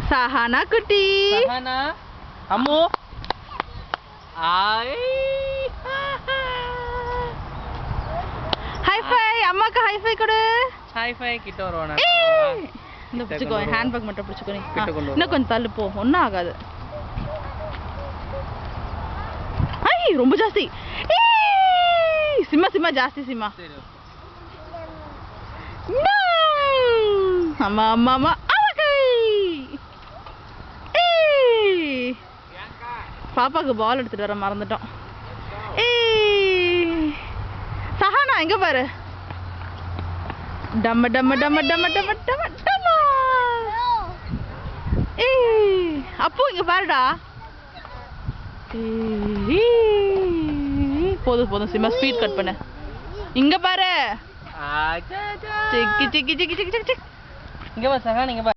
சஹானா குட்டி. சஹானா அம்மு ஐ high five. அம்மாக்கு high five கொடு. ஹை ஃபை கிட்ட வருவானா? இந்த பிடிச்சுக்கோ, ஹேண்ட்பேக் மட்டும் பிடிச்சுக்கோ. இன்னும் கொஞ்சம் தள்ளு போ, ஒன்றும் ஆகாது. ஐ ரொம்ப ஜாஸ்தி. சிம்மா சிம்மா ஜாஸ்தி சிம்மா. அம்மா அம்மா அம்மா பாப்பாக்கு பால் எடுத்துட்டு வர மறந்துட்டோம். சஹானா எங்க பாரு. டம்ம டம்ம டம்ம டம்ம டம்ம டம்ம டம்ம. அப்போ இங்க பாருடா. போதும் போதும் சிம்மா, ஸ்பீட் கட் பண்ணு. இங்க பாரு. சிக்கி சிக்கி சிக்கி சிக்கி சிக்கி. இங்க வா சஹானா, இங்க வா.